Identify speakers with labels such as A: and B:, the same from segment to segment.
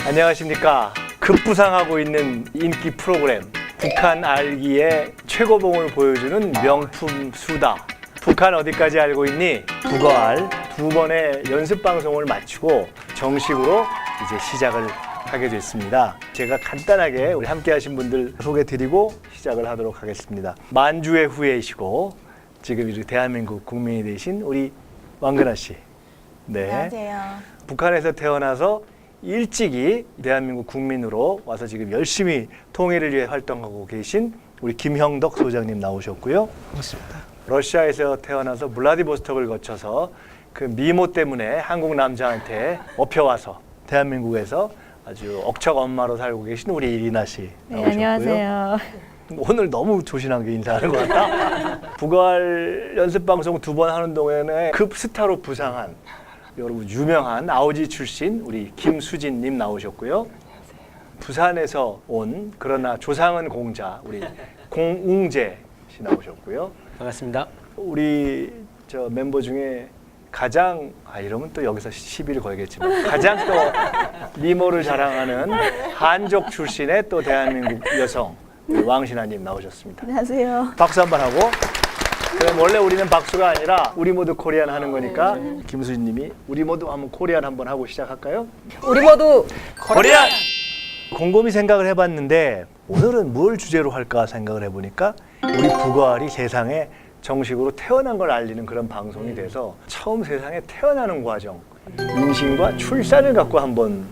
A: 안녕하십니까. 급부상하고 있는 인기 프로그램 북한 알기의 최고봉을 보여주는 명품 수다. 북한 어디까지 알고 있니? 북어알 두 번의 연습 방송을 마치고 정식으로 이제 시작을 하게 됐습니다. 제가 간단하게 우리 함께 하신 분들 소개드리고 시작을 하도록 하겠습니다. 만주의 후예이시고 지금 이렇게 대한민국 국민이 되신 우리 왕근아 씨. 네.
B: 안녕하세요.
A: 북한에서 태어나서 일찍이 대한민국 국민으로 와서 지금 열심히 통일을 위해 활동하고 계신 우리 김형덕 소장님 나오셨고요.
C: 맞습니다.
A: 러시아에서 태어나서 블라디보스톡을 거쳐서 그 미모 때문에 한국 남자한테 업혀와서 대한민국에서 아주 억척 엄마로 살고 계신 우리 이리나 씨 나오셨고요.
B: 안녕하세요.
A: 오늘 너무 조신하게 인사하는 것 같다. 북어알 연습 방송 두 번 하는 동안에 급 스타로 부상한 여러분 유명한 아우지 출신 우리 김수진님 나오셨고요. 부산에서 온 그러나 조상은 공자 우리 공웅재 씨 나오셨고요.
C: 반갑습니다.
A: 우리 저 멤버 중에 가장 이러면 또 여기서 시비를 걸겠지만 가장 또 미모를 자랑하는 한족 출신의 또 대한민국 여성 우리 왕신아님 나오셨습니다.
B: 안녕하세요.
A: 박수 한번 하고. 그럼 원래 우리는 박수가 아니라 우리 모두 코리안 하는 거니까 김수진님이 우리 모두 한번 코리안 한번 하고 시작할까요?
D: 우리 모두
A: 코리안! 곰곰이 생각을 해봤는데 오늘은 뭘 주제로 할까 생각을 해보니까 우리 북어알이 세상에 정식으로 태어난 걸 알리는 그런 방송이 돼서 처음 세상에 태어나는 과정, 임신과 출산을 갖고 한번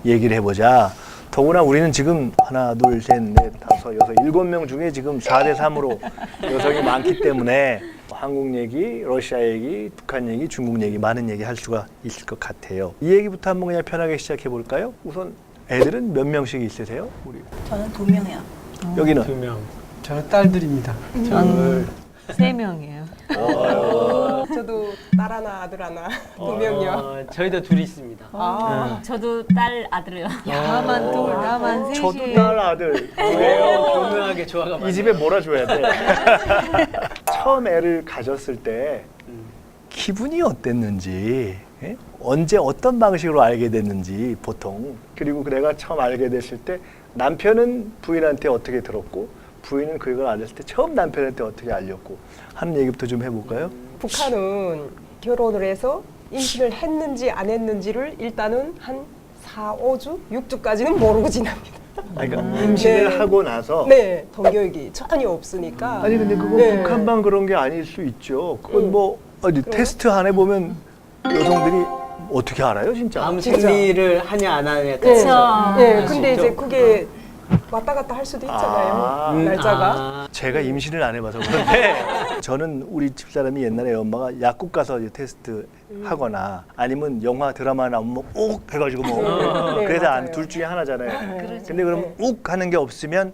A: 얘기를 해보자. 더구나 우리는 지금 하나, 둘, 셋, 넷, 다섯, 여섯, 7명 중에 지금 4대 3으로 여성이 많기 때문에 한국 얘기, 러시아 얘기, 북한 얘기, 중국 얘기 많은 얘기 할 수가 있을 것 같아요. 이 얘기부터 한번 그냥 편하게 시작해 볼까요? 우선 애들은 몇 명씩 있으세요? 우리
B: 저는 2명이요.
A: 여기는
C: 2명. 저는 딸들입니다.
A: 저는
E: 3명이에요.
D: 저도 딸 하나 아들 하나 2명이요.
C: 저희도 둘이 있습니다.
E: 저도 딸 아들이요. 나만 둘, 나만 셋이.
A: 저도 딸 아들.
C: 왜요? 교묘하게 조화가
A: 이
C: 맞네요.
A: 집에 몰아줘야 돼. 처음 애를 가졌을 때 기분이 어땠는지, 예? 언제 어떤 방식으로 알게 됐는지 보통. 그리고 내가 처음 알게 됐을 때 남편은 부인한테 어떻게 들었고 부인은 그걸 알았을 때 처음 남편한테 어떻게 알렸고 하는 얘기부터 좀 해볼까요?
D: 북한은 결혼을 해서 임신을 했는지 안 했는지를 일단은 한 4, 5주, 6주까지는 모르고 지납니다.
A: 그러니까 임신을
D: 네.
A: 하고 나서
D: 네, 동교육이 전혀 없으니까.
A: 아니 근데 그건
D: 네.
A: 북한만 그런 게 아닐 수 있죠. 그건 뭐 어디 테스트 안에 보면 여성들이 어떻게 알아요, 진짜?
C: 암
D: 진짜.
C: 생리를 하냐 안 하냐
D: 네,
E: 그쵸.
D: 네,
C: 알수
D: 근데
C: 있죠.
D: 이제 그게 왔다 갔다 할 수도 있잖아요. 날짜가.
A: 제가 임신을 안 해봐서 그런데 저는 우리 집사람이 옛날에 엄마가 약국 가서 이제 테스트 하거나 아니면 영화 드라마 나오면 욱 해가지고 뭐
D: 네,
A: 그래서
D: 맞아요.
A: 둘 중에 하나잖아요.
E: 그렇죠.
A: 근데 그러면 욱 하는 게 없으면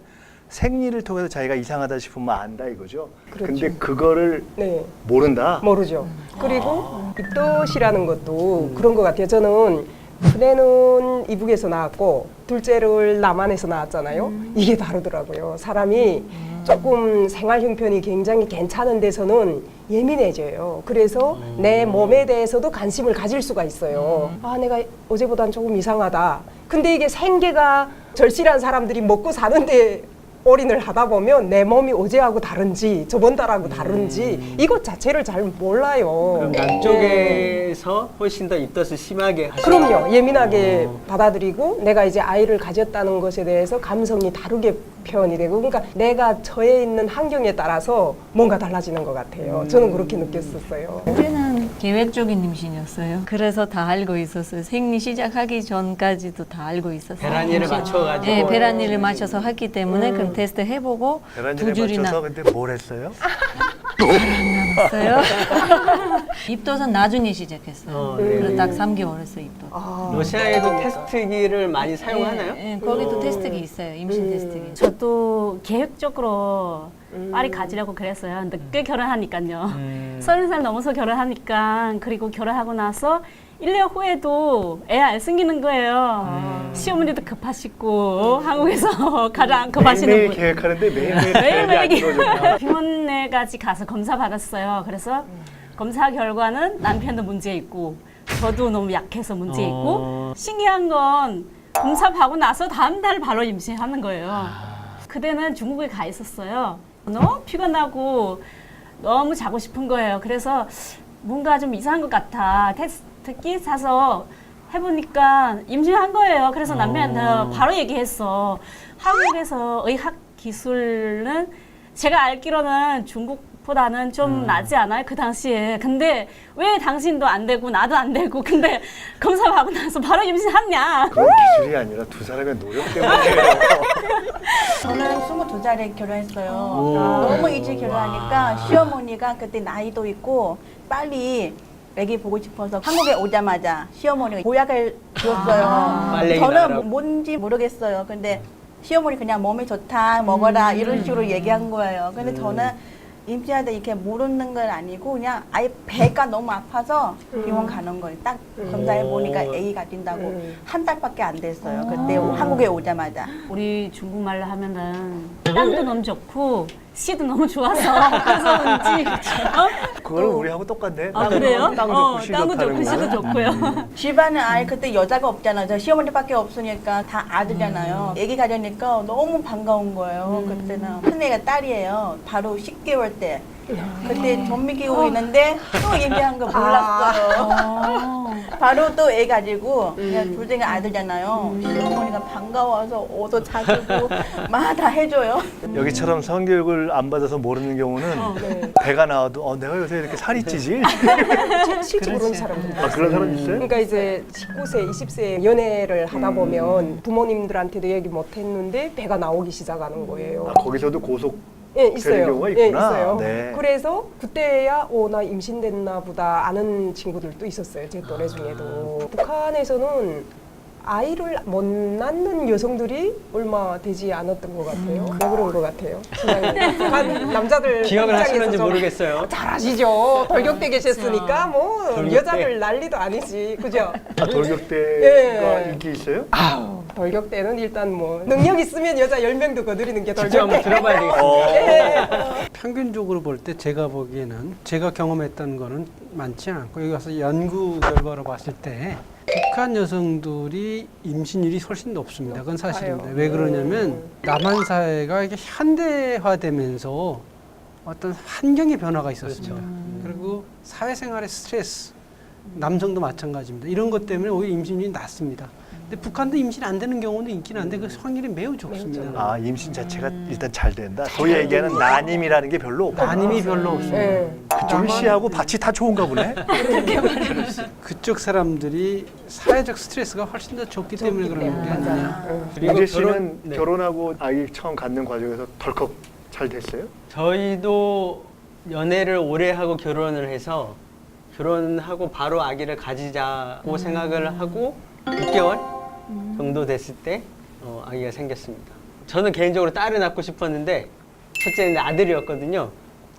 A: 생리를 통해서 자기가 이상하다 싶으면 안다 이거죠.
D: 그렇죠.
A: 근데 그거를
D: 네.
A: 모른다.
D: 모르죠. 그리고 입덧이라는 것도 그런 것 같아요. 저는 큰애는 이북에서 나왔고 둘째를 남한에서 나왔잖아요. 이게 다르더라고요. 사람이 조금 생활 형편이 굉장히 괜찮은 데서는 예민해져요. 그래서 내 몸에 대해서도 관심을 가질 수가 있어요. 아, 내가 어제보단 조금 이상하다. 근데 이게 생계가 절실한 사람들이 먹고 사는데 올인을 하다 보면 내 몸이 어제하고 다른지 저번 달하고 다른지 이것 자체를 잘 몰라요.
C: 그럼
D: 네.
C: 남쪽에서 훨씬 더 입덧을 심하게 하시는
D: 그럼요. 예민하게 받아들이고 내가 이제 아이를 가졌다는 것에 대해서 감성이 다르게 표현이 되고 그러니까 내가 처해 있는 환경에 따라서 뭔가 달라지는 것 같아요. 저는 그렇게 느꼈었어요.
E: 우리는 계획적인 임신이었어요. 그래서 다 알고 있었어요. 생리 시작하기 전까지도 다 알고 있었어요.
C: 배란일을
E: 임신.
C: 맞춰가지고.
E: 네, 배란일을 맞춰서 했기 때문에 그 테스트 해보고
A: 계란질에
E: 두 줄이나
A: 맞춰서 근데 뭘 했어요?
E: 했어요. 입덧은 나중에 시작했어요.
C: 네.
E: 그래서 딱 3개월 했어요, 입덧.
C: 러시아에도 테스트기를 많이 사용하나요?
E: 네, 거기도 테스트기 있어요. 임신 테스트기.
F: 저도 계획적으로 빨리 가지려고 그랬어요. 늦게 결혼하니까요. 30살 넘어서 결혼하니까 그리고 결혼하고 나서 1년 후에도 애 안 생기는 거예요. 시어머니도 급하시고 한국에서 가장 급하시는
A: 매일매일
F: 분.
A: 계획하는데 매일매일
F: 매일매일
A: 계획이 안 이루어져요.
F: 병원에까지 가서 검사 받았어요. 그래서 검사 결과는 남편도 문제 있고 저도 너무 약해서 문제 있고 신기한 건 검사하고 나서 다음 달 바로 임신하는 거예요. 그때는 중국에 가 있었어요. 너무 피곤하고 너무 자고 싶은 거예요. 그래서 뭔가 좀 이상한 것 같아. 테스트기 사서 해보니까 임신한 거예요. 그래서 남편한테 바로 얘기했어. 한국에서 의학 기술은 제가 알기로는 중국보다는 좀 낫지 않아요? 그 당시에. 근데 왜 당신도 안 되고 나도 안 되고 근데 검사하고 나서 바로 임신하냐?
A: 그건 기술이 아니라 두 사람의 노력 때문이에요.
B: 저는 22살에 결혼했어요. 너무 일찍 결혼하니까 시어머니가 그때 나이도 있고 빨리 애기 보고 싶어서 한국에 오자마자 시어머니가 보약을 줬어요.
C: 빨리
B: 저는
C: 나으라고.
B: 뭔지 모르겠어요. 근데 시어머니 그냥 몸에 좋다 먹어라 이런 식으로 얘기한 거예요. 근데 저는 임신할 때 이렇게 모르는 건 아니고 그냥 아예 배가 너무 아파서 병원 가는 거예요. 딱 검사해 보니까 애기 가진다고 한 달밖에 안 됐어요. 그때 한국에 오자마자.
F: 우리 중국말로 하면은 땅도 너무 좋고 씨도 너무 좋아서 그래서 그런지
A: 그거는 우리하고 똑같네.
F: 아 그래요?
A: 땅 좋고 씨
F: 땅도
A: 좋다는
F: 좋고 씨도
A: 거는.
F: 좋고요.
B: 집안은 아예 그때 여자가 없잖아요. 저 시어머니밖에 없으니까 다 아들잖아요. 애기 가져니까 너무 반가운 거예요. 그때는 큰 애가 딸이에요. 바로 10개월 때. 그때 전미 키우고 있는데 또 임신한 거 몰랐어요. 바로 또 애 가지고 그냥 둘째가 아들잖아요. 시어머니가 반가워서 옷도 사주고 막 다 해줘요.
A: 여기처럼 성교육을 안 받아서 모르는 경우는
D: 네.
A: 배가 나와도 내가 요새 이렇게 살이 찌지?
D: 실제 그런 사람들.
A: 아, 그런 사람 있어요?
D: 그러니까 이제 19세, 20세 연애를 하다 보면 부모님들한테도 얘기 못 했는데 배가 나오기 시작하는 거예요.
A: 아, 거기서도 고속
D: 예,
A: 되는
D: 있어요.
A: 경우가
D: 예,
A: 있구나.
D: 있어요.
A: 네.
D: 그래서 그때야 나 임신됐나 보다 아는 친구들도 있었어요. 제 또래 중에도. 북한에서는 아이를 못 낳는 여성들이 얼마 되지 않았던 것 같아요. 왜 그런 것 같아요? 북한 남자들
C: 기억을
D: 입장에서
C: 하시는지
D: 좀
C: 모르겠어요.
D: 잘 아시죠. 돌격대 계셨으니까 뭐
C: 돌격대.
D: 여자들 난리도 아니지. 그죠?
A: 아, 돌격대가
D: 예.
A: 인기 있어요?
D: 아우, 돌격대는 일단 뭐 능력 있으면 여자 10명도 거드리는 게
C: 직접 한번
D: 돌격대.
C: 들어봐야 되겠습니다.
G: 평균적으로 볼 때 제가 보기에는 제가 경험했던 거는 많지 않고 여기 와서 연구 결과로 봤을 때 북한 여성들이 임신율이 훨씬 높습니다. 그건 사실입니다.
D: 아유.
G: 왜 그러냐면 남한 사회가 이게 현대화되면서 어떤 환경의 변화가 있었습니다. 그리고 사회생활의 스트레스, 남성도 마찬가지입니다. 이런 것 때문에 오히려 임신율이 낮습니다. 근데 북한도 임신 안 되는 경우는 있긴 한데 그 확률이 매우 적습니다.
A: 아, 임신 자체가 일단 잘 된다. 소위 얘기하는 난임이라는 게 별로 없고.
G: 난임이 별로 없습니다.
D: 예.
A: 그쪽이 씨하고 밭이 다 좋은가 보네.
G: 그쪽 사람들이 사회적 스트레스가 훨씬 더 적기 때문에 그러는 게 아니냐.
A: 이재 씨는
C: 네.
A: 결혼하고 아기 처음 갖는 과정에서 덜컥 잘 됐어요?
C: 저희도 연애를 오래 하고 결혼을 해서 결혼하고 바로 아기를 가지자고 생각을 하고 6개월 정도 됐을 때 아기가 생겼습니다. 저는 개인적으로 딸을 낳고 싶었는데 첫째는 아들이었거든요.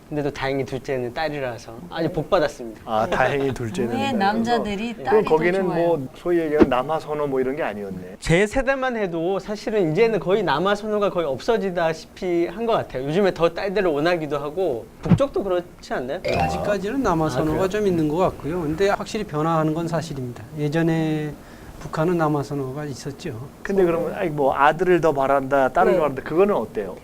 C: 근데도 다행히 둘째는 딸이라서 아주 복 받았습니다.
A: 아, 다행히 둘째는.
E: 왜 남자들이
A: 그럼
E: 딸이 더
A: 거기는
E: 좋아요?
A: 뭐 소위 얘기하는 남아 선호 뭐 이런 게 아니었네.
C: 제 세대만 해도 사실은 이제는 거의 남아 선호가 거의 없어지다시피 한 것 같아요. 요즘에 더 딸들을 원하기도 하고 북쪽도 그렇지 않나요?
G: 아직까지는 남아 선호가 좀 있는 것 같고요. 근데 확실히 변화하는 건 사실입니다. 예전에 북한은 남아 선호가 있었죠.
A: 근데 그러면 뭐 아들을 더 바란다, 딸을
D: 네.
A: 바란다. 그거는 어때요?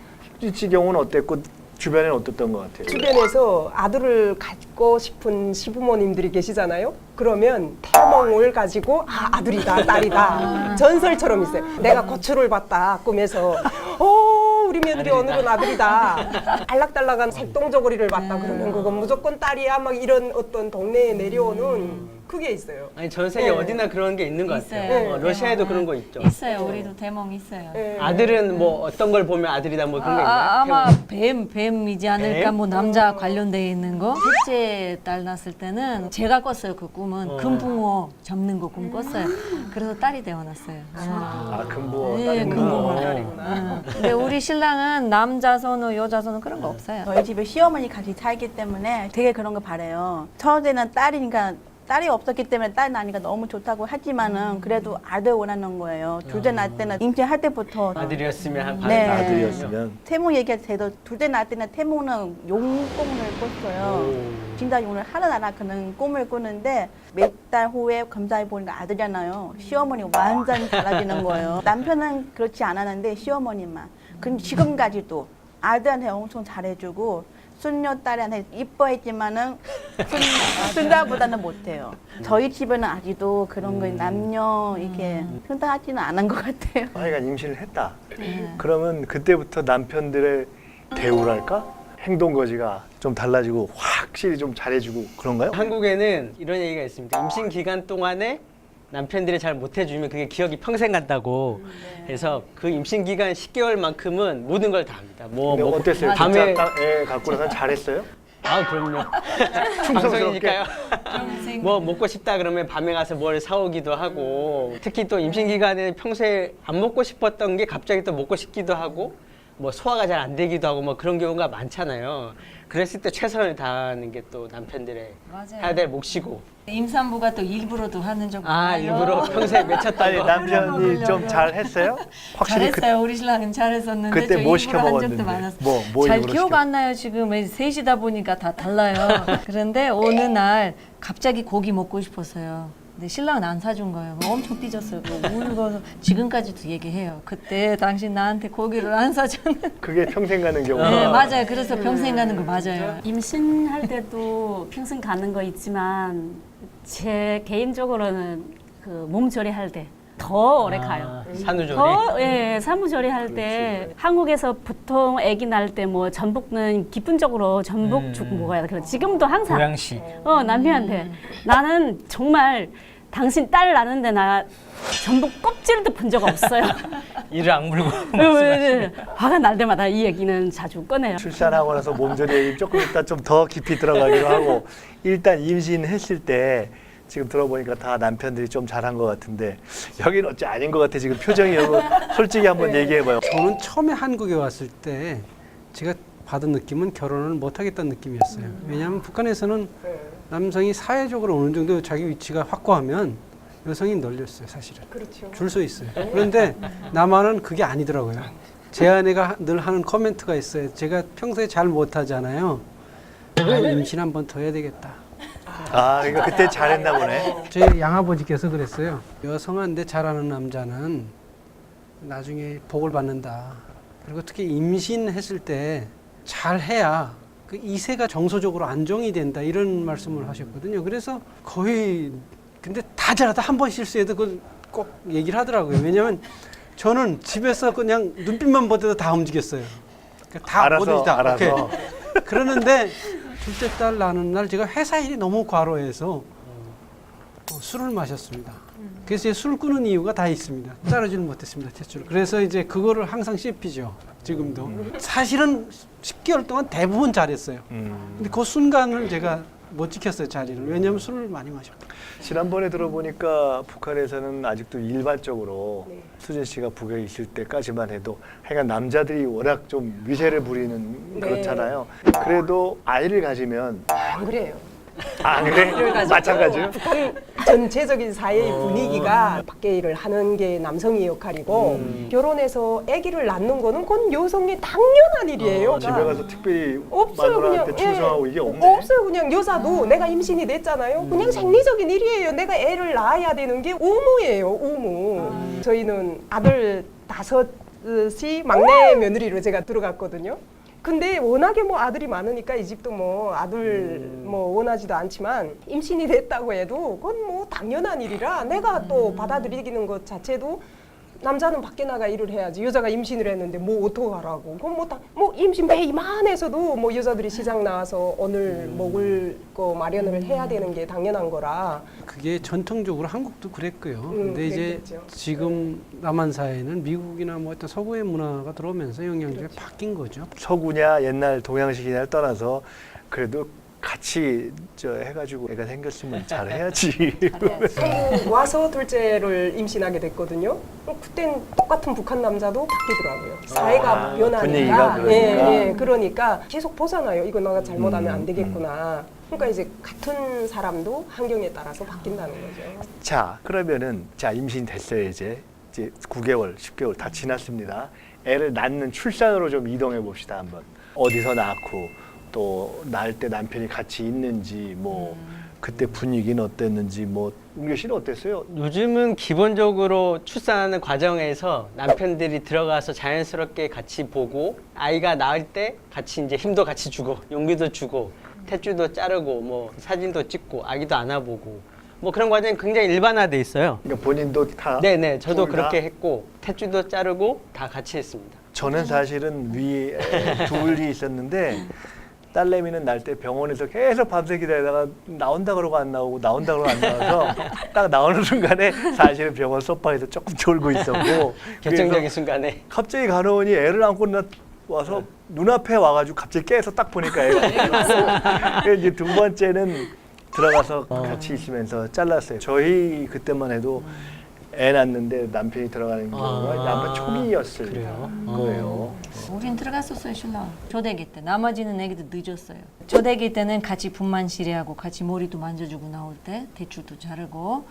A: 씨 경우는 어땠고 주변에는 어땠던 것 같아요?
D: 주변에서 아들을 갖고 싶은 시부모님들이 계시잖아요. 그러면 태몽을 가지고 아들이다 딸이다 전설처럼 있어요. 내가 고초를 봤다 꿈에서 우리 며느리 오늘은 아들이다. 알락달락한 색동저고리를 봤다 그러면 그건 무조건 딸이야 막 이런 어떤 동네에 내려오는 그게 있어요.
C: 아니 전 세계
D: 네.
C: 어디나 그런 게 있는 것 같아요.
E: 있어요.
C: 러시아에도 그런 거 있죠.
E: 있어요. 우리도 대몽 있어요.
D: 네.
C: 아들은 뭐 어떤 걸 보면 아들이다 뭐 그런 거 있나요?
E: 아마 뱀이지 않을까
C: 뱀?
E: 뭐 남자 관련돼 있는 거. 셋째 딸 낳았을 때는 제가 꿨어요. 그 꿈은 금붕어 잡는 거 꿈 꿨어요. 그래서 딸이 되어났어요.
A: 아, 금붕어
E: 네,
A: 딸이구나.
E: 금붕어. 근데 우리 신랑은 남자 선호, 여자 선호 그런 거 없어요.
B: 저희 집에 시어머니 같이 살기 때문에 되게 그런 거 바래요. 첫째는 딸이니까 딸이 없었기 때문에 딸 낳으니까 너무 좋다고 하지만은 그래도 아들 원하는 거예요. 둘째 낳을 때는 임신할 때부터
C: 아들이었으면 한
B: 네.
A: 아들이었으면
B: 태몽 얘기해도 둘째 낳을 때는 태몽은 용꿈을 꿨어요. 진짜 오늘 하늘나라 그는 꿈을 꾸는데 몇 달 후에 검사해 보니까 아들이잖아요. 시어머니 완전 달라지는 거예요. 남편은 그렇지 않았는데 시어머니만. 그럼 지금까지도 아들한테 엄청 잘해주고 손녀 딸한테 이뻐했지만은 손자보다는 못해요. 저희 집에는 아직도 그런 거 남녀 이게 평등하지는 않은 것 같아요.
A: 하여간 임신을 했다. 그러면 그때부터 남편들의 대우랄까? 행동 거지가 좀 달라지고 확실히 좀 잘해주고 그런가요?
C: 한국에는 이런 얘기가 있습니다. 임신 기간 동안에 남편들이 잘 못해주면 그게 기억이 평생 간다고 해서 그 임신 기간 10개월만큼은 모든 걸 다 합니다. 뭐
A: 근데 어땠어요?
C: 밤에
A: 진짜 애 갖고 나서 잘했어요?
C: 아 그럼요.
A: 충성스럽게.
C: 방송이니까요. 뭐 먹고 싶다 그러면 밤에 가서 뭘 사오기도 하고 특히 또 임신 기간에 평소에 안 먹고 싶었던 게 갑자기 또 먹고 싶기도 하고 뭐 소화가 잘 안 되기도 하고 뭐 그런 경우가 많잖아요. 그랬을 때 최선을 다하는 게 또 남편들의
E: 맞아요.
C: 해야 될 몫이고.
E: 임산부가 또 일부러도 하는 적
C: 아
E: 많아요.
C: 일부러 평소에 맺혔던
A: 아니
C: 거.
A: 남편이 좀 잘했어요? 확실히
E: 잘했어요. 우리 신랑은 잘했었는데
A: 그때
E: 저
A: 뭐
E: 일부러
A: 시켜
E: 한
A: 먹었는데?
E: 적도 많았어요.
A: 뭐
E: 잘
A: 일부러
E: 기억
A: 시켜?
E: 안 나요. 지금 셋이다 보니까 다 달라요. 그런데 어느 날 갑자기 고기 먹고 싶었어요. 근데 신랑은 안 사준 거예요. 엄청 삐졌어요. 울고 지금까지도 얘기해요. 그때 당신 나한테 고기를 안 사줬는데.
A: 그게 평생 가는 경우.
E: 네, 맞아요. 그래서 평생 가는 거 맞아요.
F: 임신할 때도 평생 가는 거 있지만 제 개인적으로는 그 몸조리할 때 더 오래 가요.
C: 산후조리.
F: 예, 산후조리 할 때 한국에서 보통 아기 낳을 때 뭐 전복은 기본적으로 전복죽 먹어야 돼. 지금도 항상
C: 고양시.
F: 남편한테 나는 정말 당신 딸 낳는데 나 전복 껍질도 본 적 없어요.
C: 이를 악물고.
F: 화가 날 때마다 이 얘기는 자주 꺼내요.
A: 출산하고 나서 몸조리 얘기 조금 이따 좀 더 깊이 들어가기로 하고 일단 임신했을 때 지금 들어보니까 다 남편들이 좀 잘한 것 같은데 여기는 어찌 아닌 것 같아 지금 표정이 여러분 솔직히 한번 얘기해봐요.
G: 저는 처음에 한국에 왔을 때 제가 받은 느낌은 결혼을 못 하겠다는 느낌이었어요. 왜냐하면 북한에서는 남성이 사회적으로 어느 정도 자기 위치가 확고하면 여성이 널렸어요, 사실은.
D: 그렇죠.
G: 줄 서 있어요. 그런데 남한은 그게 아니더라고요. 제 아내가 늘 하는 코멘트가 있어요. 제가 평소에 잘 못하잖아요. 임신 한 번 더 해야 되겠다.
A: 아 그러니까 그때 잘했나 보네.
G: 저희 양아버지께서 그랬어요. 여성한테 잘하는 남자는 나중에 복을 받는다. 그리고 특히 임신했을 때 잘해야 그 이세가 정서적으로 안정이 된다. 이런 말씀을 하셨거든요. 그래서 거의 근데 다 잘하다 한 번 실수해도 그걸 꼭 얘기를 하더라고요. 왜냐하면 저는 집에서 그냥 눈빛만 보더라도 다 움직였어요. 그러니까 다
A: 알아서,
G: 뭐든지 다
A: 알아서.
G: 이렇게. 그러는데 둘째 딸 낳는 날 제가 회사 일이 너무 과로해서 술을 마셨습니다. 그래서 술 끊은 이유가 다 있습니다. 자르지는 못했습니다, 탯줄을. 그래서 이제 그거를 항상 씹히죠. 지금도. 사실은 10개월 동안 대부분 잘했어요. 근데 그 순간을 제가 못 지켰어요, 자리를. 왜냐하면 술을 많이 마셨거든요.
A: 지난번에 들어보니까 북한에서는 아직도 일반적으로 수진 씨가 북에 있을 때까지만 해도 하여간 남자들이 워낙 좀 위세를 부리는 그렇잖아요. 그래도 아이를 가지면
D: 안 그래요.
A: 아 그래? 마찬가지요?
D: 전체적인 사회의 분위기가 밖에 일을 하는 게 남성의 역할이고 결혼해서 아기를 낳는 거는 그건 여성의 당연한 일이에요.
A: 집에 가서 특별히
D: 없어요.
A: 마누라한테
D: 그냥
A: 충성하고 이게 없네.
D: 없어요. 그냥 여자도 내가 임신이 됐잖아요. 그냥 생리적인 일이에요. 내가 애를 낳아야 되는 게 의무예요. 의무. 저희는 아들 5이 막내 며느리로 제가 들어갔거든요. 근데 워낙에 뭐 아들이 많으니까 이 집도 뭐 아들 뭐 원하지도 않지만 임신이 됐다고 해도 그건 뭐 당연한 일이라 내가 또 받아들이는 것 자체도 남자는 밖에 나가 일을 해야지 여자가 임신을 했는데 뭐 어떡하라고 그건 뭐 임신 배 이만해서도 뭐 여자들이 시장 나와서 오늘 먹을 거 마련을 해야 되는 게 당연한 거라
G: 그게 전통적으로 한국도 그랬고요. 근데 이제
D: 그랬겠죠.
G: 지금 남한 사회는 미국이나 뭐 어떤 서구의 문화가 들어오면서 영향력이 바뀐 거죠.
A: 서구냐 옛날 동양식이냐를 떠나서 그래도 같이 해가지고 애가 생겼으면 잘해야지.
D: 한국 와서 둘째를 임신하게 됐거든요. 그땐 똑같은 북한 남자도 바뀌더라고요. 사회가
A: 분위기가
D: 변하니까.
A: 그러니까.
D: 그러니까 계속 보잖아요. 이거 내가 잘못하면 안 되겠구나. 그러니까 이제 같은 사람도 환경에 따라서 바뀐다는 거죠.
A: 자, 그러면은 자 임신 됐어요 이제 9개월, 10개월 다 지났습니다. 애를 낳는 출산으로 좀 이동해 봅시다 한번. 어디서 낳고 또 낳을 때 남편이 같이 있는지 뭐 그때 분위기는 어땠는지 뭐 웅교 씨는 어땠어요?
C: 요즘은 기본적으로 출산하는 과정에서 남편들이 들어가서 자연스럽게 같이 보고 아이가 낳을 때 같이 이제 힘도 같이 주고 용기도 주고 탯줄도 자르고 뭐 사진도 찍고 아기도 안아보고 뭐 그런 과정이 굉장히 일반화돼 있어요.
A: 그러니까 본인도 다.
C: 네네, 저도
A: 둘 다?
C: 그렇게 했고 탯줄도 자르고 다 같이 했습니다.
A: 저는 사실은 위에 둘이 있었는데 딸내미는 날 때 병원에서 계속 밤새 기다리다가 나온다 그러고 안 나오고 나온다 그러고 안 나와서 딱 나오는 순간에 사실은 병원 소파에서 조금 졸고 있었고
C: 결정적인
A: 그래서
C: 순간에
A: 갑자기 간호원이 애를 안고 와서 눈앞에 와가지고 갑자기 깨서 딱 보니까 애가 그래서 이제 두 번째는 들어가서 같이 있으면서 잘랐어요. 저희 그때만 해도 애 낳는데 남편이 들어가는 경우가 아마 초기였을
C: 그래요?
A: 거예요.
E: 우린 들어갔었어요, 신랑. 조대기 때. 나머지는 애기도 늦었어요. 조대기 때는 같이 분만실에하고 같이 머리도 만져주고 나올 때 대출도 자르고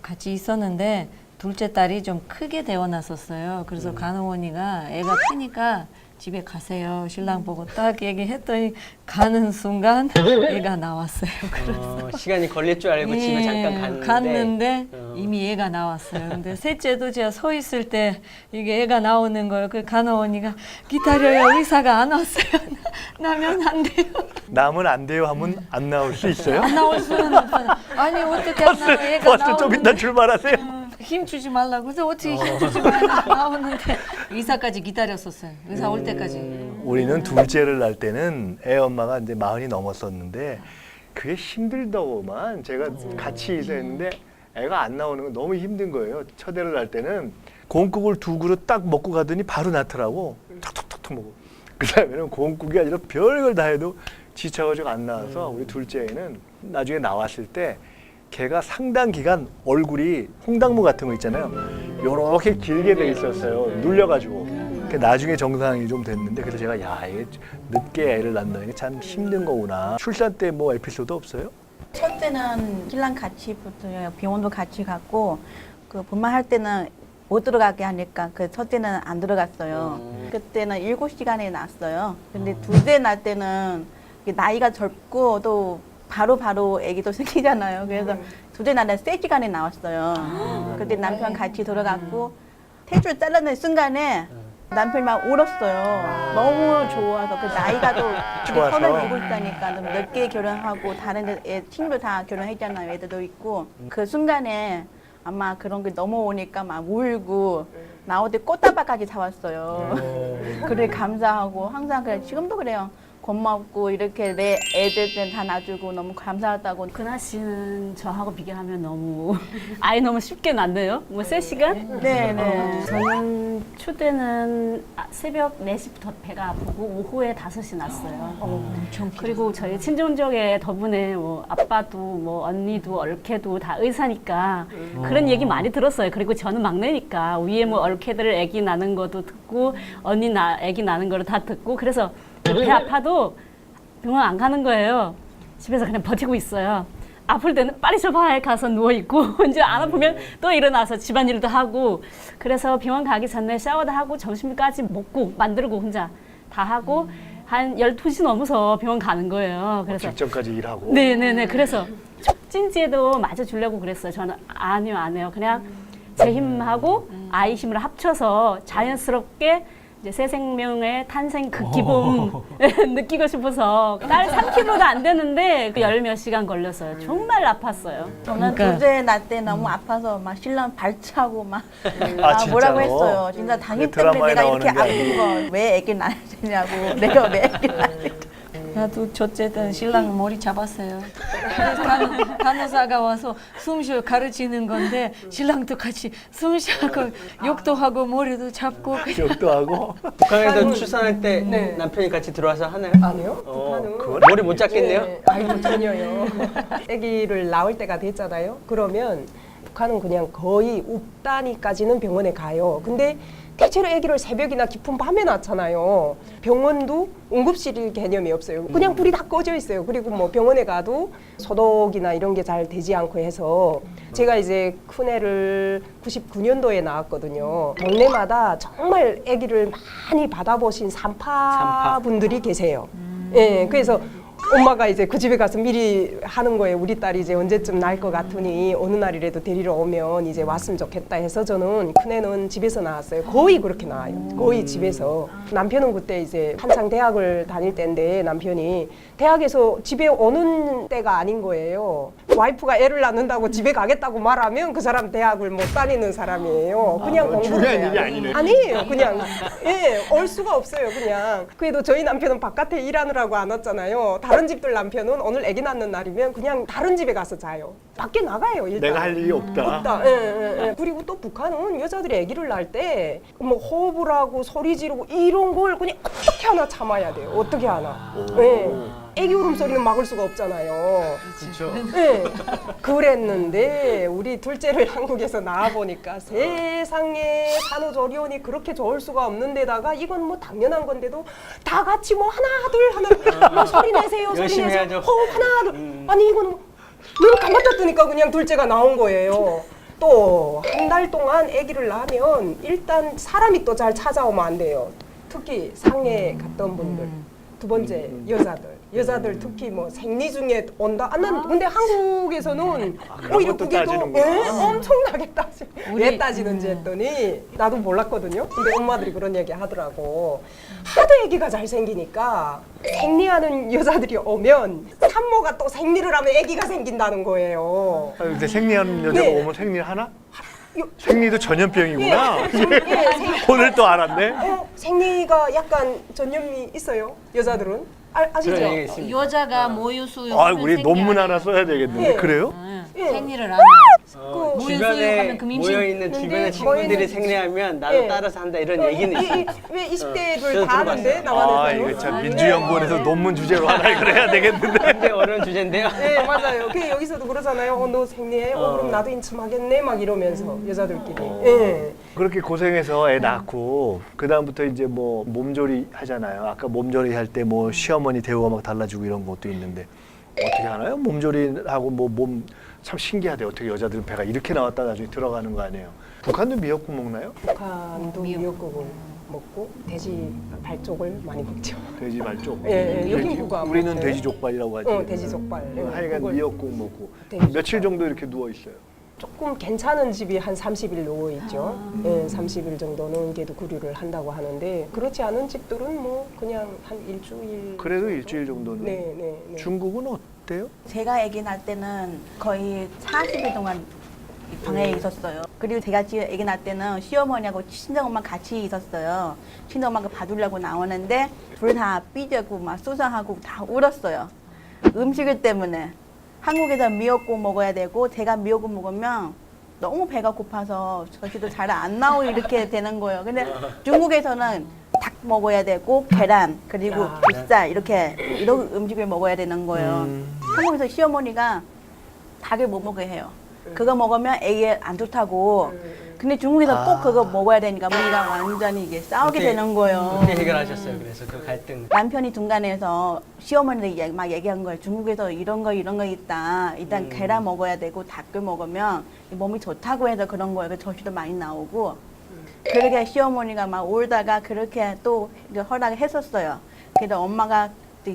E: 같이 있었는데 둘째 딸이 좀 크게 되어놨었어요. 그래서 간호원이가 애가 크니까 집에 가세요. 신랑 보고 딱 얘기했더니 가는 순간 애가 나왔어요.
C: 시간이 걸릴 줄 알고 집에 잠깐 갔는데
E: 이미 애가 나왔어요. 근데 셋째도 제가 서 있을 때 이게 애가 나오는 걸 그 간호원이가 기다려요. 의사가 안 왔어요. 나면 안 돼요.
A: 남은 안 돼요 하면 안 나올 수 있어요?
E: 안 나올 수는 없어요. 아니 어떻게 안 나와? 애가
A: 버스 좀 이따 출발하세요.
E: 힘 주지 말라고. 그래서 어떻게 힘 주지 말라고 나오는데 의사까지 기다렸었어요. 의사 올 때까지.
A: 우리는 둘째를 낳을 때는 애 엄마가 이제 40이 넘었었는데 그게 힘들더구만. 제가 같이 있었는데 애가 안 나오는 건 너무 힘든 거예요. 첫애를 낳을 때는 곰국을 2그릇 딱 먹고 가더니 바로 낳더라고. 톡톡톡톡 먹고. 그 다음에는 곰국이 아니라 별걸 다 해도 지쳐가지고 안 나와서 우리 둘째는 나중에 나왔을 때 걔가 상당 기간 얼굴이 홍당무 같은 거 있잖아요. 요렇게 길게 돼 있었어요. 눌려가지고. 나중에 정상이 좀 됐는데 그래서 제가 야 이게 늦게 애를 낳는다는 게 참 힘든 거구나. 출산 때 뭐 에피소드 없어요?
B: 첫째는 신랑 같이 붙어요. 병원도 같이 갔고 그 분만할 때는 못 들어가게 하니까 그 첫째는 안 들어갔어요. 그때는 7시간에 낳았어요. 근데 둘째 낳을 때는 나이가 젊고 또 바로 애기도 생기잖아요. 그래서 둘째 낳을 때 3시간에 나왔어요. 그때 남편 같이 들어갔고 탯줄 잘라낸 순간에 남편이 막 울었어요. 너무 좋아서 그 나이가 또
A: 좋아서.
B: 37살이니까 너무 늦게 결혼하고 다른 애 친구들 다 결혼했잖아요. 애들도 있고 그 순간에 아마 그런 게 넘어오니까 막 울고 나올 때 꽃다발까지 사왔어요. 그래 감사하고 항상 그래 지금도 그래요. 고맙고 이렇게 내 애들 다 놔주고 너무 감사하다고.
F: 그나 씨는 저하고 비교하면 너무 아이 너무 쉽게 낳네요. 뭐 3시간?
B: 네네.
F: 저는 초대는 새벽 4시부터 배가 아프고 오후에 5시 났어요. 그리고 저희 친정족에 덕분에 뭐 아빠도 뭐 언니도 얼케도 다 의사니까 그런 얘기 많이 들었어요. 그리고 저는 막내니까 위에 뭐 얼케들 애기 낳는 것도 듣고 언니 애기 낳는 거를 다 듣고 그래서 배 아파도 병원 안 가는 거예요. 집에서 그냥 버티고 있어요. 아플 때는 빨리 소파에 가서 누워있고 이제 안 아프면 또 일어나서 집안일도 하고 그래서 병원 가기 전에 샤워도 하고 점심까지 먹고 만들고 혼자 다 하고 한 12시 넘어서 병원 가는 거예요. 그래서
A: 직전까지 일하고.
F: 네네네. 그래서 촉진제도 맞아주려고 그랬어요. 저는 아니요 안 해요. 그냥 제 힘하고 아이 힘을 합쳐서 자연스럽게 이제 새 생명의 탄생 그 기쁨 느끼고 싶어서 딸 3kg도 안 되는데 그 10몇 시간 걸렸어요. 정말 아팠어요.
B: 저는
E: 그러니까.
B: 둘째 낳을 때 너무 아파서 막 신랑 발차고 막
A: 진짜로?
B: 뭐라고 했어요. 진짜 당신 때문에
A: 드라마에
B: 내가 이렇게
A: 나오는
B: 아픈 거 왜 애기 낳아야 되냐고 내가 왜 애기 낳아야 되냐고.
E: 나도 첫째 때는 신랑 머리 잡았어요. 그래서 간호사가 와서 숨쉬어 가르치는 건데 신랑도 같이 숨쉬고 욕도 하고 머리도 잡고
A: 기억도 하고.
C: 북한에도 출산할 때
D: 네.
C: 남편이 같이 들어와서 하나요?
D: 아니요. 북한은
C: 머리 못 잡겠네요?
D: 네, 아이고 전혀요. 아기를 낳을 때가 됐잖아요. 그러면 북한은 그냥 거의 읍단위까지는 병원에 가요. 근데 대체로 아기를 새벽이나 깊은 밤에 낳잖아요. 병원도 응급실 개념이 없어요. 그냥 불이 다 꺼져 있어요. 그리고 뭐 병원에 가도 소독이나 이런 게 잘 되지 않고 해서 제가 이제 큰애를 99년도에 낳았거든요. 동네마다 정말 아기를 많이 받아보신 산파분들이 계세요. 예, 그래서 엄마가 이제 그 집에 가서 미리 하는 거예요. 우리 딸이 이제 언제쯤 날 것 같으니 어느 날이라도 데리러 오면 이제 왔으면 좋겠다 해서 저는 큰애는 집에서 나왔어요. 거의 그렇게 나와요. 거의 집에서. 남편은 그때 이제 한창 대학을 다닐 때인데 남편이 대학에서 집에 오는 때가 아닌 거예요. 와이프가 애를 낳는다고 집에 가겠다고 말하면 그 사람 대학을 못 다니는 사람이에요. 그냥 공부를
A: 중요한
D: 해야
A: 일이
D: 돼요.
A: 아니네.
D: 아니에요. 그냥 올 수가 없어요. 그냥. 그래도 저희 남편은 바깥에 일하느라고 안 왔잖아요. 다른 집들 남편은 오늘 아기 낳는 날이면 그냥 다른 집에 가서 자요. 밖에 나가요. 일단.
A: 내가 할 일이 없다.
D: 없다. 예, 예, 예. 그리고 또 북한은 여자들이 아기를 낳을 때 뭐 호흡을 하고 소리 지르고 이런 걸 그냥 어떻게 하나 참아야 돼요. 어떻게 하나. 예. 아기 울음소리는 막을 수가 없잖아요.
C: 그렇죠.
D: 네. 그랬는데 우리 둘째를 한국에서 낳아 보니까 세상에 산후조리원이 그렇게 좋을 수가 없는 데다가 이건 뭐 당연한 건데도 다 같이 뭐 하나 둘 하나 뭐 소리 내세요 소리
C: 열심히
D: 내세요
C: 해야죠.
D: 호흡 하나 둘 아니 이건 눈을 감았다 뜨니까 그냥 둘째가 나온 거예요. 또 한 달 동안 아기를 낳으면 일단 사람이 또 잘 찾아오면 안 돼요. 특히 상해 갔던 분들. 두 번째 여자들 특히 뭐 생리 중에 온다. 난 근데 한국에서는
A: 그런
D: 오히려
A: 것도
D: 그게 더
A: 따지는구나.
D: 엄청나게 따지. 왜 따지는지 했더니 나도 몰랐거든요. 근데 엄마들이 그런 얘기 하더라고. 하도 아기가 잘 생기니까 생리하는 여자들이 오면 산모가 또 생리를 하면 아기가 생긴다는 거예요.
A: 아, 근데 생리하는 여자가
D: 네.
A: 오면 생리를 하나?
D: 요-
A: 생리도 전염병이구나.
D: 예,
A: 오늘 또 알았네.
D: 생리가 약간 전염이 있어요. 여자들은 아시죠?
C: 그런 얘기 있습니다.
E: 여자가 모유수유
A: 아, 우리 논문 하나 써야 되겠는데.
D: 예.
A: 그래요?
D: 예.
E: 생리를 안 해.
C: 어,
D: 그
C: 주변에
E: 모유수유하면 금임신.
C: 모여 있는 주변의
D: 근데
C: 친구들이
D: 저희는
C: 생리하면 나도
D: 예.
C: 따라서 한다 이런 얘기는 있습니다.
D: 왜 20대들
C: 저도
D: 다 하는데
C: 들어봤어요.
D: 남한에서는?
A: 아, 이거 참 민주연구원에서 논문 주제로 하나 이걸 해야 되겠는데.
C: 근데 어려운 주제인데요.
D: 네 맞아요. 그 여기서도 그러잖아요. 너 생리해? 그럼 나도 인침하겠네 막 이러면서 여자들끼리. 예.
A: 그렇게 고생해서 애 낳고 그 다음부터 이제 뭐 몸조리 하잖아요. 아까 몸조리 할 때 뭐 시어머니 대우가 막 달라지고 이런 것도 있는데 어떻게 하나요? 몸조리하고 뭐 몸 참 신기하대. 어떻게 여자들은 배가 이렇게 나왔다 나중에 들어가는 거 아니에요? 북한도 미역국 먹나요?
D: 북한도 미역국을 먹고 돼지 발쪽을 많이 먹죠.
A: 돼지 말쪽.
D: 예, 예. 여긴 그거 안
A: 우리는
D: 먹어요.
A: 돼지 족발이라고 하지.
D: 돼지 족발. 예,
A: 하여간
D: 그걸
A: 미역국 먹고
D: 돼지
A: 며칠
D: 족발.
A: 정도 이렇게 누워 있어요.
D: 조금 괜찮은 집이 한 30일 누워 있죠. 예, 30일 정도는 걔도 구류를 한다고 하는데 그렇지 않은 집들은 뭐 그냥 한 일주일.
A: 그래도
D: 정도?
A: 일주일 정도는.
D: 네, 네, 네.
A: 중국은 어때요?
B: 제가 아기 낳을 때는 거의 40일 동안 방에 있었어요. 그리고 제가 아기 낳을 때는 시어머니하고 친정엄마 같이 있었어요. 친정엄마가 봐주려고 나오는데 둘 다 삐져고 막 수상하고 다 울었어요. 음식 때문에. 한국에서 미역국 먹어야 되고 제가 미역국 먹으면 너무 배가 고파서 저기도 잘 안 나오고 이렇게 되는 거예요. 근데 중국에서는 닭 먹어야 되고 계란 그리고 뱃살 이렇게 이런 음식을 먹어야 되는 거예요. 한국에서 시어머니가 닭을 못 먹게 해요. 그거 먹으면 애기 안 좋다고. 근데 중국에서 꼭 그거 먹어야 되니까 우리가 완전히 이게 싸우게
C: 어떻게-
B: 되는 거예요.
C: 어떻게 해결하셨어요? 그래서 그 갈등.
B: 남편이 중간에서 시어머니를 막 얘기한 거예요. 중국에서 이런 거 있다. 일단 계란 먹어야 되고 닭을 먹으면 몸이 좋다고 해서 그런 거예요. 그 저시도 많이 나오고. 그렇게 시어머니가 막 울다가 그렇게 또 이제 허락을 했었어요. 그래서 엄마가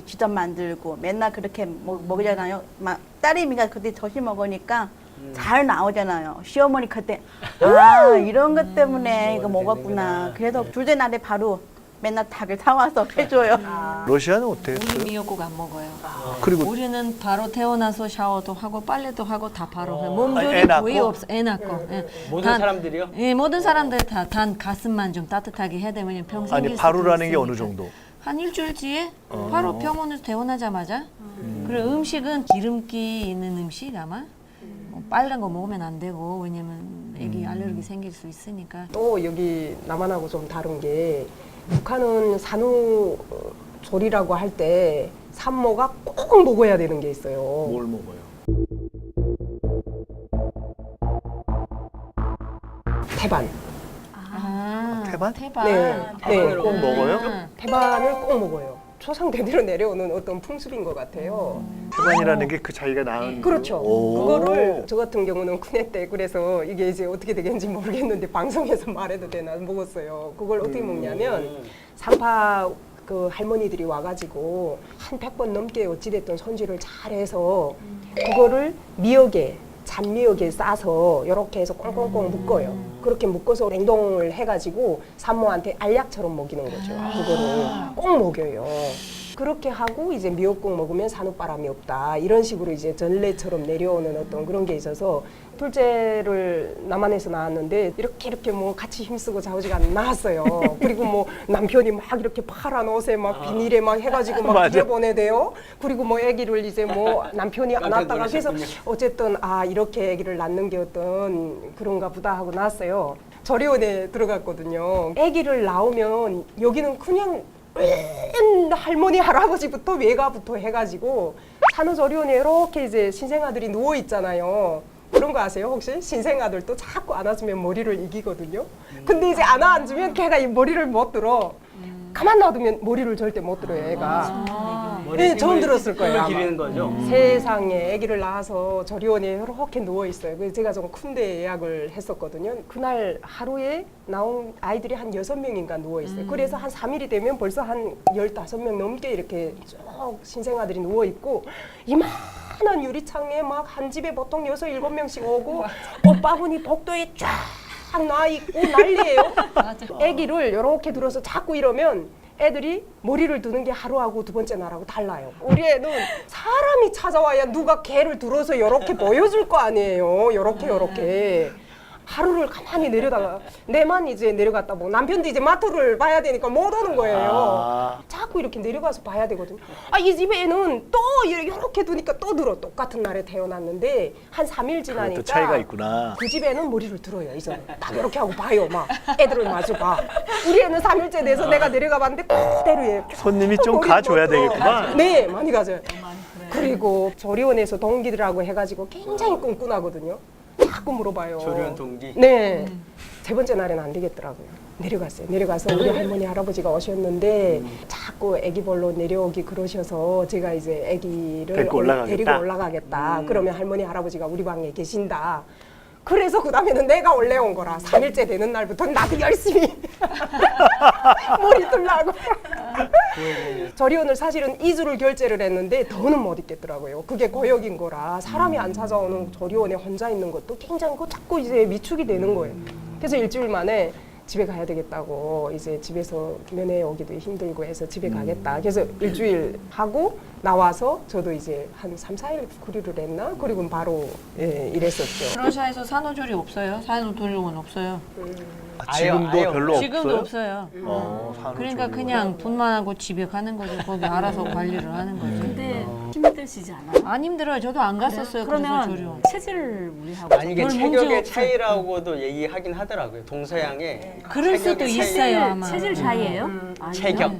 B: 직접 만들고 맨날 그렇게 먹이잖아요. 막 딸내미가 그때 저시 먹으니까 잘 나오잖아요. 시어머니 그때 이런 것 때문에 이거 먹었구나. 그래서 둘째 날에 바로 맨날 닭을 사와서 해줘요.
A: 러시아는 어때요?
E: 우리 미역국 안 먹어요.
A: 그리고
E: 우리는 바로 태어나서 샤워도 하고 빨래도 하고 다 바로 해요.
A: 애
E: 몸조리
A: 낳고?
E: 거의 없어. 애 낳고. 예.
C: 모든 사람들이요?
E: 예, 모든 사람들 다 단 가슴만 좀 따뜻하게 해야 되면 왜냐면 병 생길
A: 아니
E: 수도
A: 바로라는 게
E: 있으니까.
A: 어느 정도?
E: 한 일주일 뒤에 바로 병원에서 퇴원하자마자. 그리고 음식은 기름기 있는 음식 아마 뭐 빨간 거 먹으면 안 되고 왜냐면 애기 알레르기 생길 수 있으니까.
D: 또 여기 남한하고 좀 다른 게 북한은 산후조리라고 할 때 산모가 꼭 먹어야 되는 게 있어요.
A: 뭘 먹어요?
D: 태반.
A: 태반?
E: 태반.
D: 네.
A: 꼭 먹어요?
D: 태반을 꼭 먹어요. 조상대대로 내려오는 어떤 풍습인 것 같아요.
A: 태반이라는 게 그 자기가 낳은
D: 그렇죠.
A: 오.
D: 그거를 저 같은 경우는 큰애 때 그래서 이게 이제 어떻게 되겠는지 모르겠는데 방송에서 말해도 되나 먹었어요. 그걸 어떻게 먹냐면 상파 그 할머니들이 와가지고 한 100번 넘게 어찌됐든 손질을 잘해서 그거를 미역에 잔미역에 싸서 이렇게 해서 꽁꽁꽁 묶어요. 그렇게 묶어서 냉동을 해가지고 산모한테 알약처럼 먹이는 거죠. 그거를 꼭 먹여요. 그렇게 하고 이제 미역국 먹으면 산후바람이 없다. 이런 식으로 이제 전례처럼 내려오는 어떤 그런 게 있어서 둘째를 남한에서 낳았는데 이렇게 뭐 같이 힘쓰고 자우지가 나왔어요. 그리고 뭐 남편이 막 이렇게 파란 옷에 막 비닐에 막 해가지고 막
A: 맞아.
D: 보내대요. 그리고 뭐 아기를 이제 뭐 남편이 안
C: 깜짝
D: 낳았다가 그래서
C: 놀라셨군요.
D: 어쨌든 아 이렇게 아기를 낳는 게 어떤 그런가 보다 하고 낳았어요. 저리원에 들어갔거든요. 아기를 낳으면 여기는 그냥 맨 할머니 할아버지부터 외가부터 해가지고 산후조리원에 이렇게 이제 신생아들이 누워 있잖아요. 그런 거 아세요 혹시? 신생아들도 자꾸 안아주면 머리를 이기거든요. 근데 이제 안아주면 걔가 이 머리를 못 들어. 가만 놔두면 머리를 절대 못 들어요 애가. 네, 처음 들었을 거예요,
C: 힘을
D: 아마.
C: 기르는 거죠.
D: 세상에 아기를 낳아서 저리원에 이렇게 누워 있어요. 그래서 제가 좀 큰데 예약을 했었거든요. 그날 하루에 나온 아이들이 한 6명인가 누워 있어요. 그래서 한 3일이 되면 벌써 한 15명 넘게 이렇게 쭉 신생아들이 누워 있고 이만한 유리창에 막 한 집에 보통 6, 7명씩 오고 옷바구니 복도에 쫙 나 있고 난리예요. 아기를 이렇게 들어서 자꾸 이러면 애들이 머리를 드는 게 하루하고 두 번째 날하고 달라요. 우리 애는 사람이 찾아와야 누가 걔를 들어서 이렇게 보여줄 거 아니에요. 이렇게. 하루를 가만히 내려다가 내만 이제 내려갔다 보고 남편도 이제 마트를 봐야 되니까 못 오는 거예요.
A: 아.
D: 자꾸 이렇게 내려가서 봐야 되거든요. 아, 이 집에 애는 또 이렇게 두니까 또 들어. 똑같은 날에 태어났는데 한 3일 지나니까
A: 또 차이가 있구나.
D: 그 집에는 머리를 들어요. 이제는 딱 이렇게 하고 봐요. 막 애들을 마주 봐. 우리 애는 3일째 돼서 내가 내려가 봤는데 그대로 얘
A: 손님이 좀
D: 머리를
A: 가줘야
D: 못 들어.
A: 되겠구만.
D: 네, 많이 가져요. 그리고 조리원에서 동기들하고 해가지고 굉장히 끈끈하거든요. 자꾸 물어봐요.
C: 조리원 동기.
D: 네. 세 번째 날에는 안 되겠더라고요. 내려갔어요. 내려가서 우리 할머니 할아버지가 오셨는데 자꾸 아기 볼로 내려오기 그러셔서 제가 이제 아기를
A: 데리고 올라가겠다.
D: 데리고 올라가겠다. 그러면 할머니 할아버지가 우리 방에 계신다. 그래서 그 다음에는 내가 올라온 거라 3일째 되는 날부터 나도 열심히 머리 들라고 저리원을 사실은 2주를 결제를 했는데 더는 못 있겠더라고요. 그게 고역인 거라 사람이 안 찾아오는 저리원에 혼자 있는 것도 굉장히 자꾸 이제 미축이 되는 거예요. 그래서 일주일 만에 집에 가야 되겠다고 이제 집에서 면회 오기도 힘들고 해서 집에 가겠다. 그래서 일주일 하고 나와서 저도 이제 한 3, 4일 구리를 했나? 그리고 바로 일했었죠.
E: 러시아에서 산후조리 없어요. 산후조리원 없어요.
A: 아, 지금도
C: 아예
A: 별로 없어요?
E: 지금도 없어요.
A: 산후조리원.
E: 그러니까 그냥 돈만 하고 집에 가는 거죠. 거기 알아서 관리를 하는 거죠.
F: 근데 힘드시지 않아요?
E: 안 힘들어요. 저도 안 갔었어요.
F: 그러면
E: 산후조리원.
F: 체질 무리하고
C: 아니 이게
E: 별 문제
C: 체격의
E: 없어요.
C: 차이라고도 얘기하긴 하더라고요. 동서양의
E: 그럴 수도
C: 체격의 차이.
E: 있어요 아마.
F: 체질 차이예요? 아니요.
C: 체격,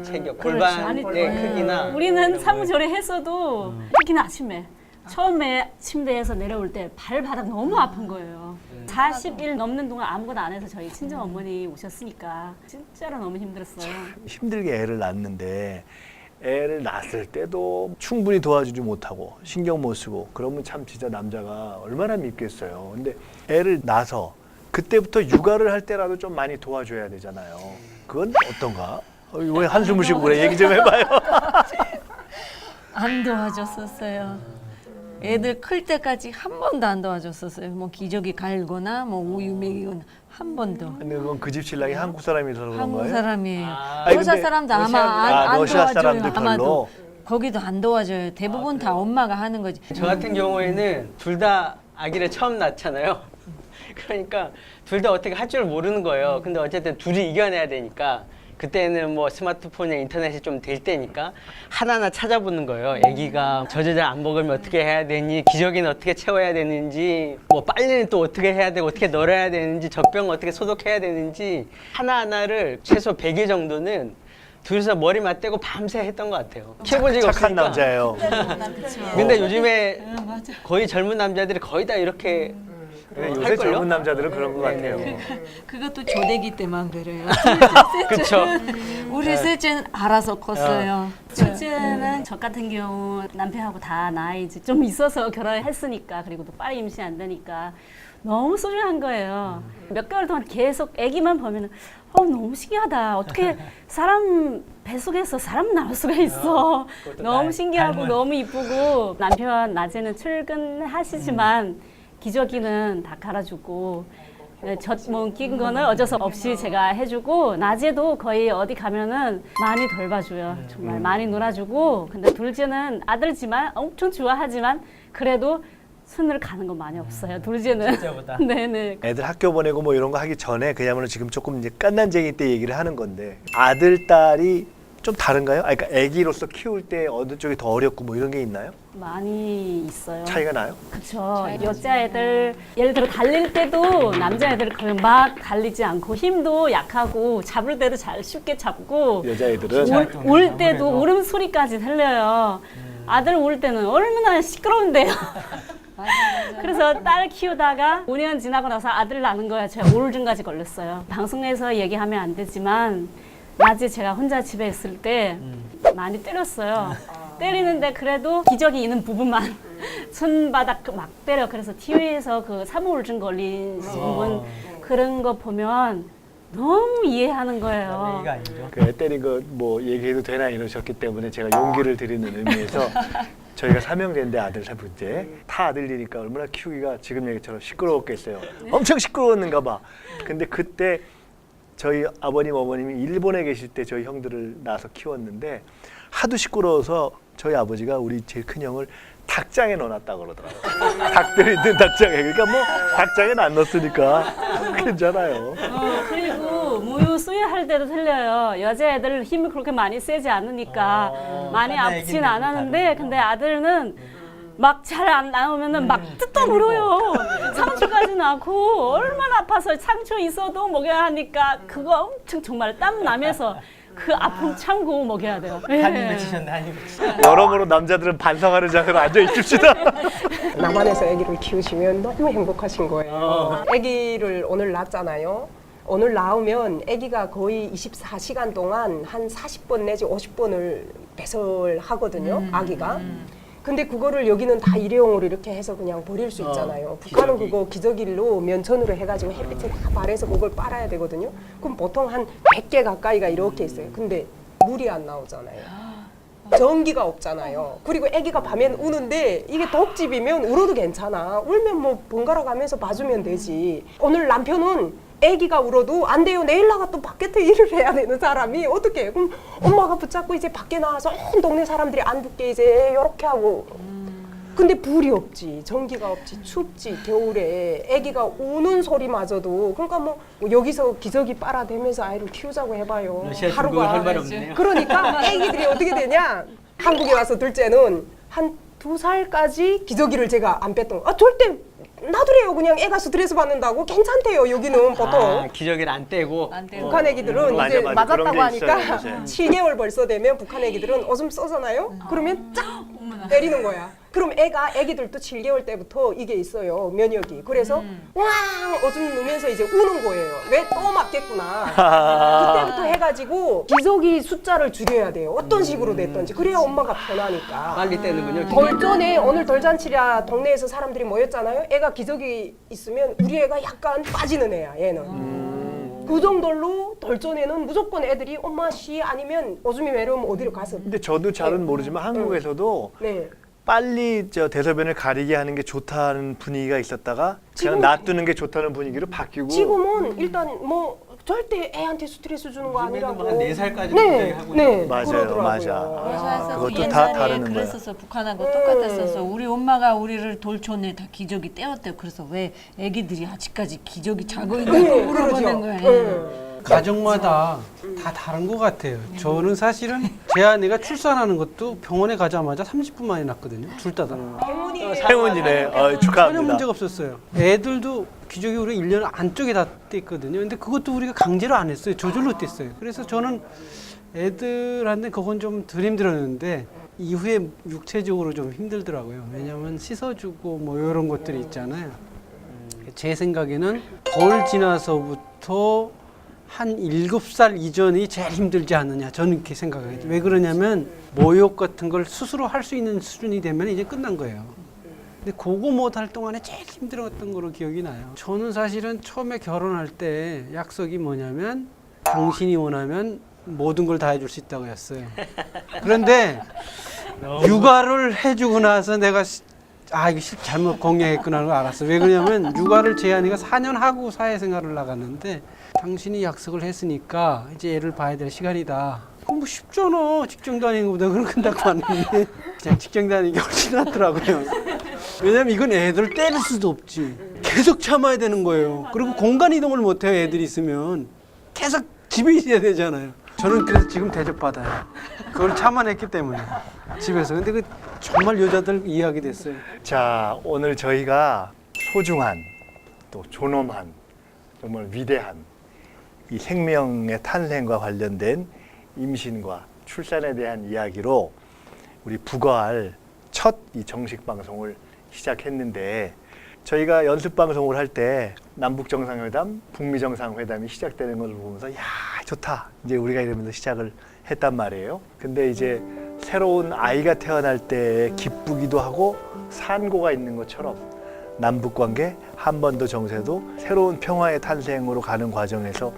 C: 체격, 골반의 크기나
F: 우리는 사무조리 했어도 특히나 아침에 처음에 침대에서 내려올 때 발바닥 너무 아픈 거예요. 40일 넘는 동안 아무것도 안 해서 저희 친정 어머니 오셨으니까 진짜로 너무 힘들었어요.
A: 힘들게 애를 낳는데 애를 낳았을 때도 충분히 도와주지 못하고 신경 못 쓰고 그러면 참 진짜 남자가 얼마나 밉겠어요. 근데 애를 낳아서 그때부터 육아를 할 때라도 좀 많이 도와줘야 되잖아요. 그건 어떤가? 왜 한숨을 쉬고 그래? 얘기 좀 해봐요.
E: 안 도와줬었어요. 애들 클 때까지 한 번도 안 도와줬었어요. 뭐 기저귀 갈거나 뭐 우유 먹이거나 한 번도.
A: 근데 그건 그 집 신랑이 한국 사람이라서 그런
E: 한국
A: 거예요?
E: 사람이에요.
A: 아니,
E: 러시아
A: 근데
E: 사람도 아마 안
A: 러시아
E: 도와줘요.
A: 사람들
E: 아마도.
A: 별로?
E: 거기도 안 도와줘요. 대부분 다 엄마가 하는 거지.
C: 저 같은 경우에는 둘 다 아기를 처음 낳잖아요. 그러니까 둘 다 어떻게 할 줄 모르는 거예요. 근데 어쨌든 둘이 이겨내야 되니까 그때는 뭐 스마트폰이나 인터넷이 좀 될 때니까 하나하나 찾아보는 거예요. 아기가 젖을 안 먹으면 어떻게 해야 되니, 기저귀는 어떻게 채워야 되는지, 뭐 빨래는 또 어떻게 해야 되고 어떻게 널어야 되는지, 젖병 어떻게 소독해야 되는지 하나하나를 최소 100일 정도는 둘이서 머리 맞대고 밤새 했던 것 같아요. 해본 적이
A: 착한
C: 없으니까.
A: 남자예요.
C: 근데 요즘에 거의 젊은 남자들이 거의 다 이렇게
A: 근데 요새
C: 할걸요?
A: 젊은 남자들은 그런 것 같아요.
E: 그것도 조대기 때만 그래요.
C: 그쵸.
E: 우리 셋째는 알아서 컸어요.
F: 첫째는 저 같은 경우 남편하고 다 나이 이제 좀 있어서 결혼했으니까 그리고 또 빨리 임신 안 되니까 너무 소중한 거예요. 몇 개월 동안 계속 아기만 보면은 너무 신기하다. 어떻게 사람 뱃속에서 사람 나올 수가 있어. 너무 신기하고 너무 이쁘고 남편 낮에는 출근하시지만 기저귀는 다 갈아주고 젖몸 낀 거는 어쩔 수 없이 제가 해주고 낮에도 거의 어디 가면은 많이 돌봐줘요. 정말 많이 놀아주고 근데 둘째는 아들지만 엄청 좋아하지만 그래도 손을 가는 거 많이 없어요. 둘째는.
C: 첫째보다.
F: 네네.
A: 애들 학교 보내고 뭐 이런 거 하기 전에 그야말로 지금 조금 이제 깐난쟁이 때 얘기를 하는 건데 아들 딸이 좀 다른가요? 그러니까 아기로서 키울 때 어느 쪽이 더 어렵고 뭐 이런 게 있나요?
F: 많이 있어요.
A: 차이가 나요?
F: 그렇죠. 여자애들 예를 들어 달릴 때도 남자애들 거의 막 달리지 않고 힘도 약하고 잡을 때도 잘 쉽게 잡고
A: 여자애들은
F: 울 때도 울음소리까지 들려요. 아들 울 때는 얼마나 시끄러운데요. 그래서 딸 키우다가 5년 지나고 나서 아들 낳는 거야. 제가 우울증까지 걸렸어요. 방송에서 얘기하면 안 되지만 낮에 제가 혼자 집에 있을 때 많이 때렸어요. 때리는데 그래도 기저귀 있는 부분만 손바닥 막 때려. 그래서 TV에서 그 사무우울증 걸린 분 그런 거 보면 너무 이해하는 거예요.
C: 얘기가 아니죠.
A: 그 애 때린 거 뭐 얘기해도 되나 이러셨기 때문에 제가 용기를 드리는 의미에서 저희가 3형제인데 아들 3번째 다 아들이니까 얼마나 키우기가 지금 얘기처럼 시끄러웠겠어요. 엄청 시끄러웠는가 봐. 근데 그때 저희 아버님 어머님이 일본에 계실 때 저희 형들을 낳아서 키웠는데 하도 시끄러워서 저희 아버지가 우리 제일 큰 형을 닭장에 넣어놨다 그러더라고요. 닭들이 있는 닭장에. 그러니까 뭐 닭장에는 안 넣었으니까 괜찮아요.
F: 그리고 무유 수유할 때도 틀려요. 여자애들 힘이 그렇게 많이 세지 않으니까 많이
C: 딴
F: 아프진
C: 애기는
F: 않았는데 근데 아들은 막 잘 안 나오면은 막 뜯어 물어요. 상처까지 나고 얼마나 아파서 상처 있어도 먹여야 하니까 그거 엄청 정말 땀 나면서 그 아픔 참고 먹여야 돼요.
C: 한입 맺히셨네, 한입 맺히셨네.
A: 여러모로 남자들은 반성하는 자세로 앉아 있읍시다.
D: 남한에서 아기를 키우시면 너무 행복하신 거예요. 아기를 오늘 낳았잖아요. 오늘 낳으면 아기가 거의 24시간 동안 한 40번 내지 50번을 배설하거든요. 아기가. 근데 그거를 여기는 다 일회용으로 이렇게 해서 그냥 버릴 수 있잖아요. 북한은
C: 기저귀.
D: 그거 기저귀로 면천으로 해가지고 햇빛에 다 발해서 그걸 빨아야 되거든요. 그럼 보통 한 100개 가까이가 이렇게 있어요. 근데 물이 안 나오잖아요. 전기가 없잖아요. 그리고 아기가 밤엔 우는데 이게 독집이면 울어도 괜찮아. 울면 뭐 번갈아 가면서 봐주면 되지. 오늘 남편은 아기가 울어도 안 돼요. 내일 나가 또 밖에서 일을 해야 되는 사람이 어떻게 해? 그럼 엄마가 붙잡고 이제 밖에 나와서 온 동네 사람들이 안 붙게 이제 이렇게 하고. 근데 불이 없지, 전기가 없지, 춥지, 겨울에 아기가 우는 소리마저도 그러니까 뭐 여기서 기저귀 빨아대면서 아이를 키우자고 해봐요.
C: 러시아 중국은 할 말 없네요.
D: 그러니까 아기들이 어떻게 되냐? 한국에 와서 둘째는 한 2살까지 기저귀를 제가 안 뺐던 거. 절대 놔두래요. 그냥 애가 스트레스 받는다고 괜찮대요. 여기는 보통.
C: 기저귀를 안 떼고.
E: 안 떼고.
D: 북한 애기들은
A: 맞아,
D: 이제
A: 맞아. 그런
D: 맞았다고
A: 게 있어요,
D: 하니까
A: 요새.
D: 7개월 벌써 되면 북한 애기들은 오줌 쏘잖아요. 그러면 쫙 때리는 거야. 그럼 애기들도 7개월 때부터 이게 있어요. 면역이. 그래서 왕 오줌 누면서 이제 우는 거예요. 왜 또 맞겠구나. 그때부터 해가지고 기저귀 숫자를 줄여야 돼요. 어떤 식으로 됐든지. 그래야 엄마가 편하니까.
C: 빨리 떼는군요.
D: 덜 전에 오늘 돌잔치랴 동네에서 사람들이 모였잖아요. 애가 기저귀 있으면 우리 애가 약간 빠지는 애야. 얘는. 그 정도로 덜 전에는 무조건 애들이 엄마 씨 아니면 오줌이 매려면 어디로 가서.
A: 근데 저도 잘은 모르지만 한국에서도
D: 네.
A: 빨리 저 대소변을 가리게 하는 게 좋다는 분위기가 있었다가 그냥
D: 지금-
A: 놔두는 게 좋다는 분위기로 바뀌고
D: 지금은 일단 뭐 절대 애한테 스트레스 주는 거 아니라고.
C: 한 4살까지
D: 네,
C: 하고
D: 네,
A: 맞아요,
D: 그러더라고요.
A: 맞아.
E: 회사에서도
A: 그것도 다
E: 옛날에
A: 다르는 거야.
E: 그랬었어. 북한하고 똑같았었어. 우리 엄마가 우리를 돌촌에 다 기저귀 떼었대요. 그래서 왜 애기들이 아직까지 기저귀 자고 있냐고
D: 네,
E: 물어보는
D: 그러죠.
E: 거야.
D: 네.
G: 가정마다 다 다른 것 같아요. 저는 사실은 제 아내가 출산하는 것도 병원에 가자마자 30분 만에 났거든요. 둘 다.
A: 행운이네.
G: 전혀
A: 축하합니다.
G: 문제가 없었어요. 애들도 기저귀 우리 1년 안쪽에 다 뗐거든요. 근데 그것도 우리가 강제로 안 했어요. 저절로 뗐어요. 그래서 저는 애들한테 그건 좀 덜 힘들었는데 이후에 육체적으로 좀 힘들더라고요. 왜냐하면 씻어주고 뭐 이런 것들이 있잖아요. 제 생각에는 덜 지나서부터 한 7살 이전이 제일 힘들지 않느냐 저는 이렇게 생각해요. 왜 그러냐면 모욕 같은 걸 스스로 할 수 있는 수준이 되면 이제 끝난 거예요. 근데 그거 못할 동안에 제일 힘들었던 거로 기억이 나요. 저는 사실은 처음에 결혼할 때 약속이 뭐냐면 당신이 원하면 모든 걸 다 해줄 수 있다고 했어요. 그런데 육아를 해주고 나서 내가 이거 잘못 공략했구나 를 알았어. 왜 그러냐면 육아를 재한이가 4년 하고 사회생활을 나갔는데 당신이 약속을 했으니까 이제 애를 봐야 될 시간이다. 그럼 뭐 쉽잖아. 직장 다니는 것보다 그런 끝나고 왔는데 그냥 직장 다니는 게 훨씬 낫더라고요. 왜냐면 이건 애들 때릴 수도 없지. 계속 참아야 되는 거예요. 그리고 공간 이동을 못 해요. 애들이 있으면 계속 집에 있어야 되잖아요. 저는 그래서 지금 대접받아요. 그걸 참아냈기 때문에 집에서. 근데 그 정말 여자들 이해하게 됐어요.
A: 자, 오늘 저희가 소중한 또 존엄한 정말 위대한 이 생명의 탄생과 관련된 임신과 출산에 대한 이야기로 우리 부과할 첫 이 정식 방송을 시작했는데 저희가 연습 방송을 할 때 남북 정상회담, 북미 정상회담이 시작되는 걸 보면서 야 좋다 이제 우리가 이러면서 시작을 했단 말이에요. 근데 이제 새로운 아이가 태어날 때 기쁘기도 하고 산고가 있는 것처럼 남북 관계, 한반도 정세도 새로운 평화의 탄생으로 가는 과정에서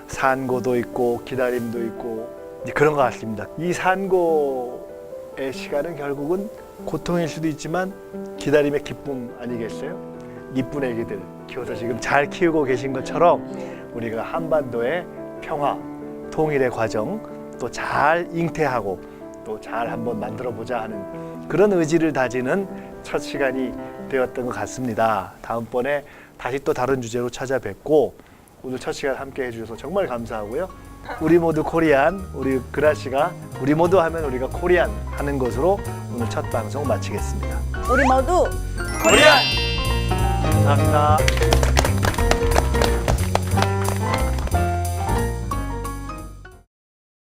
A: 산고도 있고 기다림도 있고 이제 그런 것 같습니다. 이 산고의 시간은 결국은 고통일 수도 있지만 기다림의 기쁨 아니겠어요? 이쁜 애기들 키워서 지금 잘 키우고 계신 것처럼 우리가 한반도의 평화, 통일의 과정 또 잘 잉태하고 또 잘 한번 만들어 보자 하는 그런 의지를 다지는 첫 시간이 되었던 것 같습니다. 다음번에 다시 또 다른 주제로 찾아뵙고 오늘 첫 시간 함께 해주셔서 정말 감사하고요. 우리 모두 코리안, 우리 그라씨가 우리 모두 하면 우리가 코리안 하는 것으로 오늘 첫 방송 마치겠습니다.
B: 우리 모두
A: 코리안! 감사합니다.